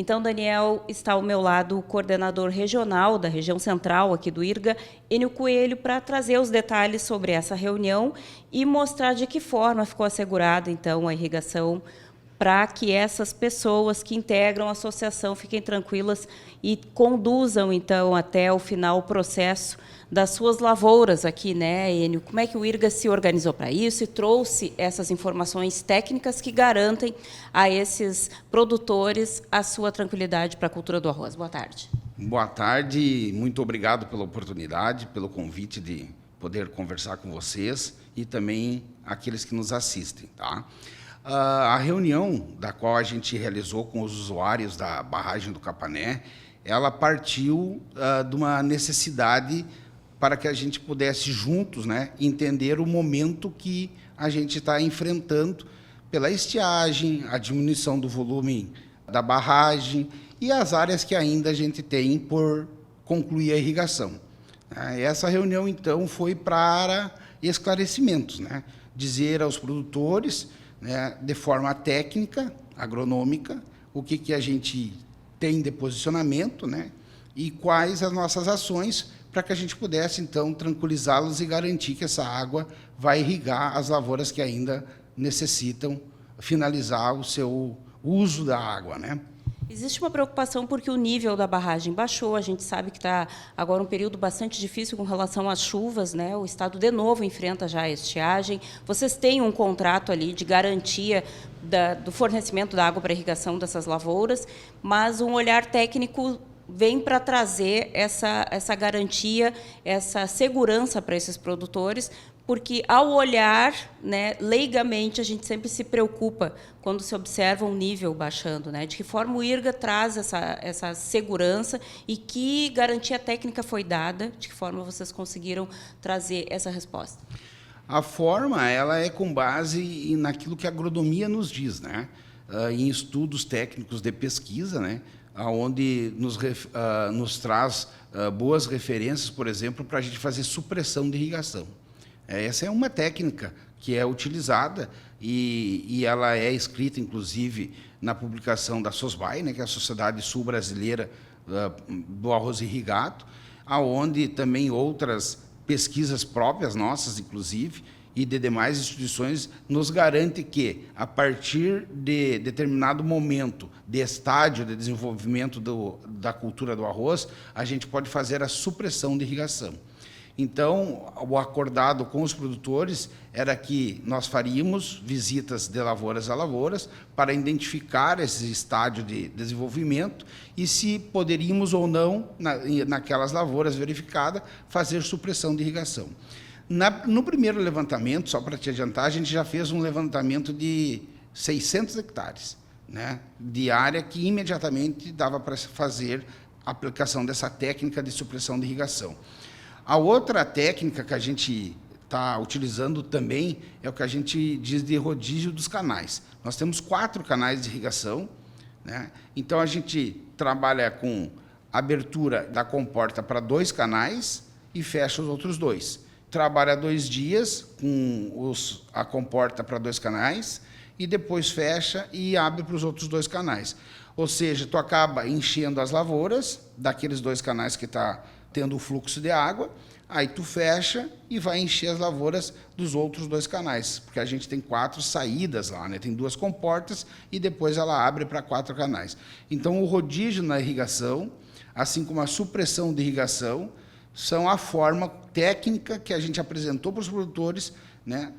Então, Daniel, está ao meu lado o coordenador regional da região central aqui do IRGA, Enio Coelho, para trazer os detalhes sobre essa reunião e mostrar de que forma ficou assegurada, então, a irrigação para que essas pessoas que integram a associação fiquem tranquilas e conduzam, então, até o final o processo das suas lavouras aqui, né, Enio? Como é que o IRGA se organizou para isso e trouxe essas informações técnicas que garantem a esses produtores a sua tranquilidade para a cultura do arroz? Boa tarde. Boa tarde, muito obrigado pela oportunidade, pelo convite de poder conversar com vocês e também aqueles que nos assistem, tá? A reunião da qual a gente realizou com os usuários da barragem do Capané, ela partiu de uma necessidade para que a gente pudesse juntos, né, entender o momento que a gente está enfrentando pela estiagem, a diminuição do volume da barragem e as áreas que ainda a gente tem por concluir a irrigação. Essa reunião, então, foi para esclarecimentos, né, dizer aos produtores, né, de forma técnica, agronômica, o que a gente tem de posicionamento, né, e quais as nossas ações para que a gente pudesse, então, tranquilizá-los e garantir que essa água vai irrigar as lavouras que ainda necessitam finalizar o seu uso da água, né? Existe uma preocupação porque o nível da barragem baixou. A gente sabe que está agora um período bastante difícil com relação às chuvas, né? O estado de novo enfrenta já a estiagem. Vocês têm um contrato ali de garantia do fornecimento da água para irrigação dessas lavouras, mas um olhar técnico vem para trazer essa garantia, essa segurança para esses produtores, porque, ao olhar, né, leigamente, a gente sempre se preocupa quando se observa um nível baixando, né? De que forma o IRGA traz essa segurança e que garantia técnica foi dada, de que forma vocês conseguiram trazer essa resposta? A forma ela é com base naquilo que a agronomia nos diz, né? Em estudos técnicos de pesquisa, né? Onde nos traz boas referências, por exemplo, para a gente fazer supressão de irrigação. Essa é uma técnica que é utilizada e ela é escrita, inclusive, na publicação da SOSBAI, né, que é a Sociedade Sul Brasileira do Arroz Irrigado, aonde também outras pesquisas próprias nossas, inclusive, e de demais instituições, nos garante que, a partir de determinado momento de estágio de desenvolvimento da cultura do arroz, a gente pode fazer a supressão de irrigação. Então, o acordado com os produtores era que nós faríamos visitas de lavouras a lavouras para identificar esse estágio de desenvolvimento e se poderíamos ou não, naquelas lavouras verificadas, fazer supressão de irrigação. No primeiro levantamento, só para te adiantar, a gente já fez um levantamento de 600 hectares, né, de área que imediatamente dava para fazer a aplicação dessa técnica de supressão de irrigação. A outra técnica que a gente está utilizando também é o que a gente diz de rodízio dos canais. Nós temos 4 canais de irrigação, né? Então a gente trabalha com abertura da comporta para 2 canais e fecha os outros 2. Trabalha 2 dias com a comporta para 2 canais e depois fecha e abre para os outros 2 canais. Ou seja, tu acaba enchendo as lavouras daqueles 2 canais que está tendo o fluxo de água, aí tu fecha e vai encher as lavouras dos outros 2 canais, porque a gente tem 4 saídas lá, né? Tem 2 comportas e depois ela abre para 4 canais. Então, o rodízio na irrigação, assim como a supressão de irrigação, são a forma técnica que a gente apresentou para os produtores, né,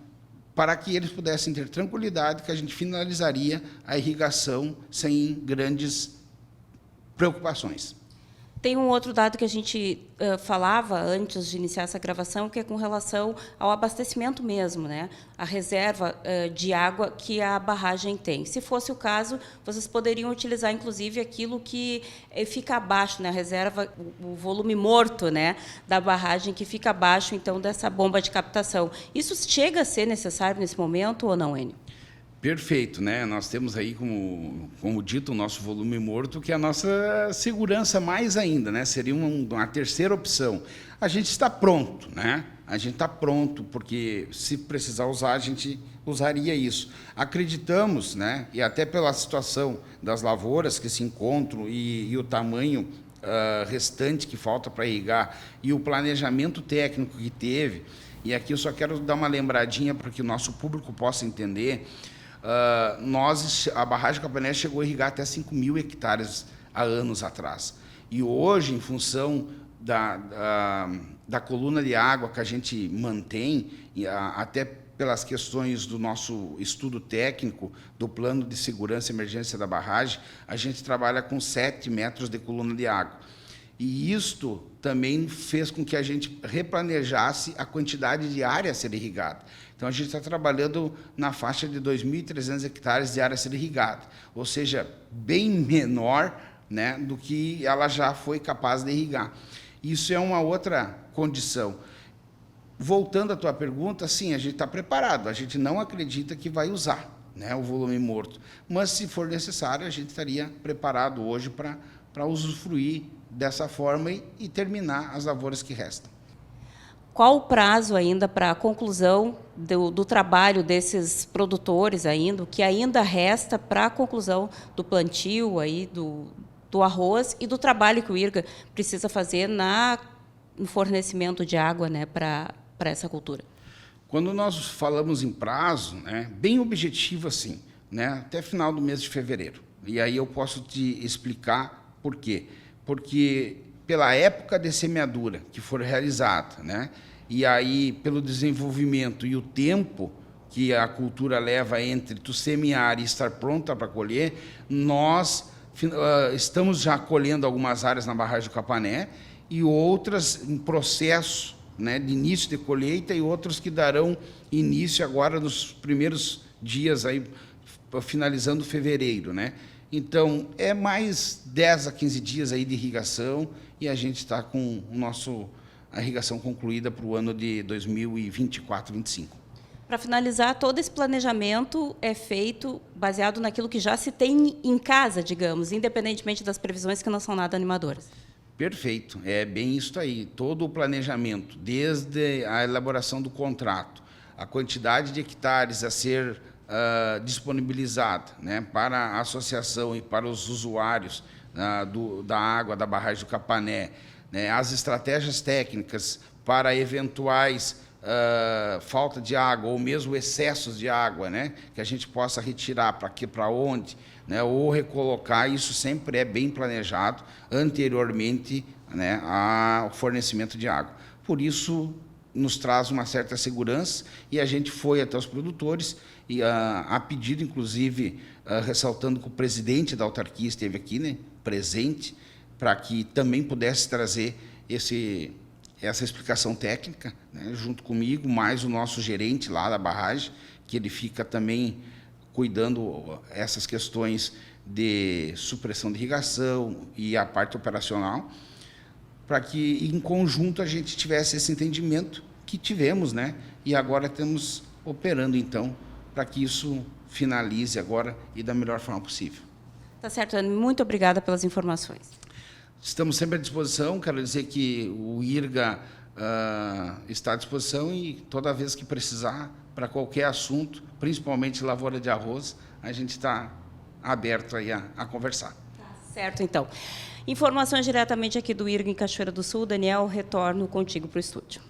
para que eles pudessem ter tranquilidade que a gente finalizaria a irrigação sem grandes preocupações. Tem um outro dado que a gente falava antes de iniciar essa gravação, que é com relação ao abastecimento mesmo, né? A reserva de água que a barragem tem. Se fosse o caso, vocês poderiam utilizar, inclusive, aquilo que fica abaixo, né? A reserva, o volume morto, né, da barragem, que fica abaixo, então, dessa bomba de captação. Isso chega a ser necessário nesse momento ou não, Enio? Perfeito, né? Nós temos aí, como dito, o nosso volume morto, que é a nossa segurança mais ainda, né? Seria uma terceira opção. A gente está pronto, né? A gente está pronto, porque se precisar usar, a gente usaria isso. Acreditamos, né? E até pela situação das lavouras que se encontram e o tamanho restante que falta para irrigar e o planejamento técnico que teve, e aqui eu só quero dar uma lembradinha para que o nosso público possa entender. A barragem Capané chegou a irrigar até 5.000 hectares há anos atrás. E hoje, em função da coluna de água que a gente mantém, até pelas questões do nosso estudo técnico, do plano de segurança e emergência da barragem, a gente trabalha com 7 metros de coluna de água. E isto também fez com que a gente replanejasse a quantidade de área a ser irrigada. Então, a gente está trabalhando na faixa de 2.300 hectares de área a ser irrigada, ou seja, bem menor, né, do que ela já foi capaz de irrigar. Isso é uma outra condição. Voltando à tua pergunta, sim, a gente está preparado, a gente não acredita que vai usar, né, o volume morto, mas, se for necessário, a gente estaria preparado hoje para usufruir dessa forma e terminar as lavouras que restam. Qual o prazo ainda para a conclusão do trabalho desses produtores ainda, o que ainda resta para a conclusão do plantio aí do arroz e do trabalho que o IRGA precisa fazer no fornecimento de água, né, para essa cultura? Quando nós falamos em prazo, né, bem objetivo assim, né, até final do mês de fevereiro. E aí eu posso te explicar por quê. Porque pela época de semeadura que for realizada, né, e aí pelo desenvolvimento e o tempo que a cultura leva entre tu semear e estar pronta para colher, nós estamos já colhendo algumas áreas na barragem do Capané e outras em processo, né, de início de colheita, e outras que darão início agora nos primeiros dias, aí, finalizando fevereiro, né? Então, é mais 10 a 15 dias aí de irrigação e a gente está com a irrigação concluída para o ano de 2024-25. Para finalizar, todo esse planejamento é feito baseado naquilo que já se tem em casa, digamos, independentemente das previsões que não são nada animadoras. Perfeito, é bem isso aí. Todo o planejamento, desde a elaboração do contrato, a quantidade de hectares a ser disponibilizada, né, para a associação e para os usuários da água da barragem do Capané, né, as estratégias técnicas para eventuais falta de água ou mesmo excessos de água, né, que a gente possa retirar para onde, né, ou recolocar, isso sempre é bem planejado anteriormente, né, ao fornecimento de água. Por isso, nos traz uma certa segurança, e a gente foi até os produtores, e a pedido, inclusive, ressaltando que o presidente da autarquia esteve aqui, né, presente, para que também pudesse trazer essa explicação técnica, né, junto comigo, mais o nosso gerente lá da barragem, que ele fica também cuidando essas questões de supressão de irrigação e a parte operacional, para que, em conjunto, a gente tivesse esse entendimento que tivemos, né? E agora estamos operando, então, para que isso finalize agora e da melhor forma possível. Tá certo, Anne. Muito obrigada pelas informações. Estamos sempre à disposição. Quero dizer que o IRGA está à disposição, e toda vez que precisar, para qualquer assunto, principalmente lavoura de arroz, a gente está aberto aí a conversar. Tá certo, então. Informações diretamente aqui do IRGA em Cachoeira do Sul. Daniel, retorno contigo para o estúdio.